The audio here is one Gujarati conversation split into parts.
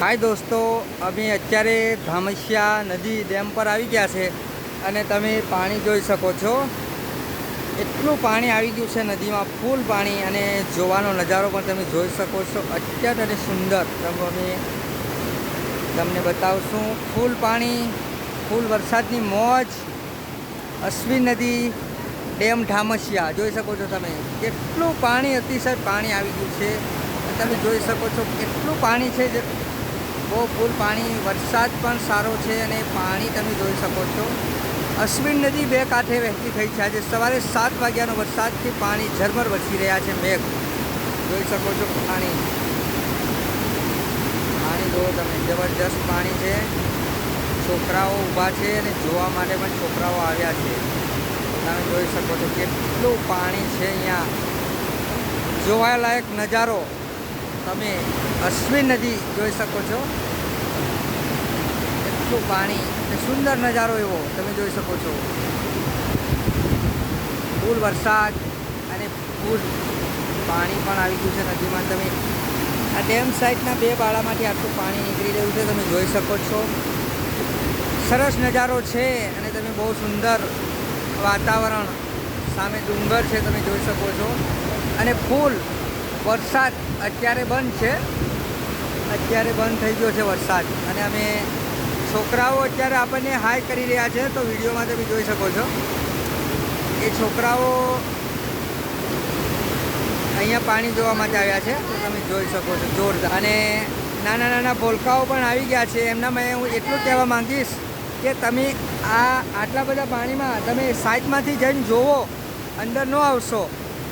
हाय दोस्तों, अभी अत्यारे धामसिया नदी डेम पर આવી ગયા છે અને તમે પાણી જોઈ શકો છો। એટલું પાણી આવી ગયું છે નદીમાં, ફૂલ પાણી, અને જોવાનો નજારો પણ તમે જોઈ શકો છો અત્યંત અને સુંદર। અમે તમને બતાવશું ફૂલ પાણી, ફૂલ વરસાદની મોજ। અશ્વિન નદી ડેમ ધામસિયા જોઈ શકો છો તમે, કેટલું પાણી, અતિશય પાણી આવી ગયું છે। તમે જોઈ શકો છો કેટલું પાણી છે, બહુ ફૂલ પાણી। વરસાદ પણ સારો છે અને પાણી તમે જોઈ શકો છો। અશ્વિન નદી બે કાંઠે વહેતી થઈ છે। આજે સવારે 7 વાગ્યાનો વરસાદથી પાણી ઝરમર વરસી રહ્યા છે। મેઘ જોઈ શકો છો, પાણી જો તમે, જબરજસ્ત પાણી છે। છોકરાઓ ઊભા છે અને જોવા માટે પણ છોકરાઓ આવ્યા છે। તમે જોઈ શકો છો કેટલું પાણી છે અહીંયા, જોવાલાયક નજારો। તમે અશ્વિન નદી જોઈ શકો છો, એટલું પાણી અને સુંદર નજારો એવો તમે જોઈ શકો છો। ફૂલ વરસાદ અને ફૂલ પાણી પણ આવી ગયું છે નદીમાં। તમે આ ડેમ સાઈડના બે બાળામાંથી આટલું પાણી નીકળી રહ્યું છે, તમે જોઈ શકો છો। સરસ નજારો છે અને તમે બહુ સુંદર વાતાવરણ, સામે ડુંગર છે તમે જોઈ શકો છો। અને ફૂલ વરસાદ અત્યારે બંધ છે, અત્યારે બંધ થઈ ગયો છે વરસાદ। અને અમે છોકરાઓ અત્યારે આપણને હાય કરી રહ્યા છે, તો વિડીયોમાં તમે જોઈ શકો છો એ છોકરાઓ અહીંયા પાણી જોવા માટે આવ્યા છે, તો તમે જોઈ શકો છો જોરદાર। અને નાના નાના ભોલકાઓ પણ આવી ગયા છે। એમનામાં હું એટલું કહેવા માંગીશ કે તમે આટલા બધા પાણીમાં તમે સાઈડમાંથી જઈને જોવો, અંદર ન આવશો।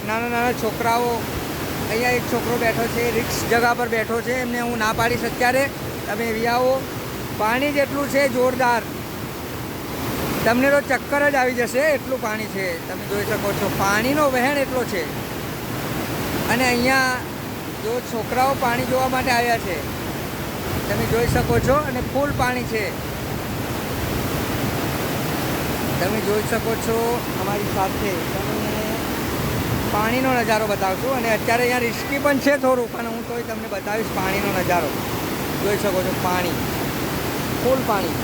નાના નાના છોકરાઓ, અહીંયા એક છોકરો બેઠો છે, રિક્સ જગા પર બેઠો છે, એમને હું ના પાડીશ અત્યારે તમે એવી આવો। પાણી જેટલું છે જોરદાર, તમને તો ચક્કર જ આવી જશે એટલું પાણી છે, તમે જોઈ શકો છો। પાણીનો વહેણ એટલો છે। અને અહીંયા જો છોકરાઓ પાણી જોવા માટે આવ્યા છે, તમે જોઈ શકો છો। અને ફૂલ પાણી છે, તમે જોઈ શકો છો અમારી સાથે। તમને પાણીનો નજારો બતાવશું, અને અત્યારે અહીંયા રિસ્કી પણ છે થોડું, પણ હું તોય તમને બતાવીશ પાણીનો નજારો। જોઈ શકો છો પાણી, ફૂલ પાણી।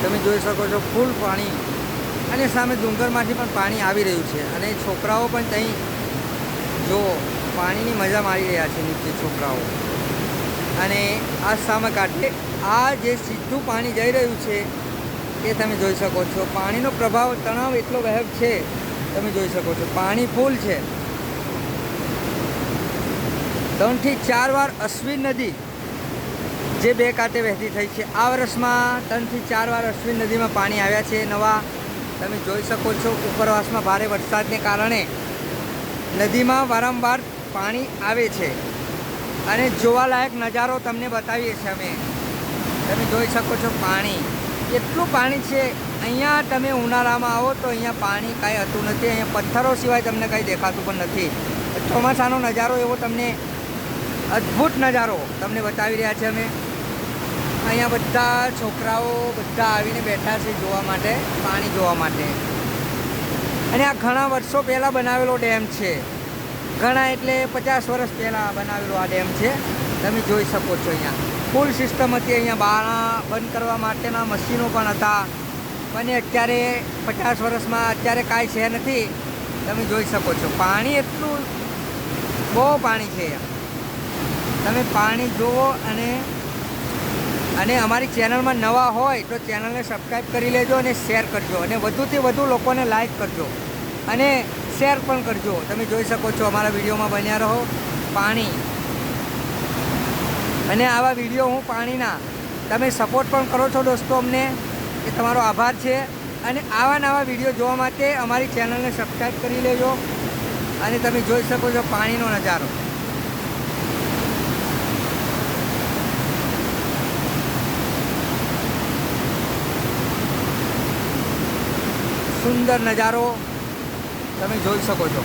તમે જોઈ શકો છો ફૂલ પાણી, અને સામે ડુંગરમાંથી પણ પાણી આવી રહ્યું છે। અને છોકરાઓ પણ ત્યાં જો પાણીની મજા મારી રહ્યા છે નીચે છોકરાઓ। અને આ સામે કાંઠે આ જે સીધું પાણી જઈ રહ્યું છે એ તમે જોઈ શકો છો। પાણીનો પ્રભાવ, તણાવ એટલો વહેગ છે, તમે જોઈ શકો છો। પાણી ફૂલ છે। 3 થી 4 વાર અશ્વિન નદી જે બે કાંઠે વહેતી થઈ છે, આ વર્ષમાં 3 થી 4 વાર અશ્વિન નદીમાં પાણી આવ્યા છે નવા, તમે જોઈ શકો છો। ઉપરવાસમાં ભારે વરસાદને કારણે નદીમાં વારંવાર પાણી આવે છે, અને જોવાલાયક નજારો તમને બતાવીએ છીએ અમે। તમે જોઈ શકો છો પાણી, કેટલું પાણી છે અહીંયા। તમે ઉનાળામાં આવો તો અહીંયા પાણી કાંઈ હતું નથી, અહીંયા પથ્થરો સિવાય તમને કંઈ દેખાતું પણ નથી। ચોમાસાનો નજારો એવો તમને, અદ્ભુત નજારો તમને બતાવી રહ્યા છે અમે। અહીંયા બધા છોકરાઓ બધા આવીને બેઠા છે જોવા માટે, પાણી જોવા માટે। અને આ ઘણા વર્ષો પહેલાં બનાવેલો ડેમ છે, ઘણા એટલે 50 વર્ષ પહેલાં બનાવેલો આ ડેમ છે, તમે જોઈ શકો છો। અહીંયા ફૂલ સિસ્ટમ હતી, અહીંયા બારણા બંધ કરવા માટેના મશીનો પણ હતા, પણ અત્યારે 50 વર્ષમાં અત્યારે કાંઈ છે નથી, તમે જોઈ શકો છો। પાણી એટલું, બહુ પાણી છે। તમે પાણી જુઓ, અને અમારી ચેનલમાં નવા હોય તો ચેનલને સબસ્ક્રાઈબ કરી લેજો, અને શેર કરજો, અને વધુથી વધુ લોકોને લાઈક કરજો અને શેર પણ કરજો। તમે જોઈ શકો છો અમારા વિડીયોમાં બન્યા રહો। પાણી, અને આવા વિડીયો હું પાણીના તમે સપોર્ટ પણ કરો છો દોસ્તો અમને, એ તમારો આભાર છે। અને આવા નવા વિડીયો જોવા માટે અમારી ચેનલને સબસ્ક્રાઈબ કરી લેજો, અને તમે જોઈ શકો છો પાણીનો નજારો। સુંદર નજારો તમે જોઈ શકો છો.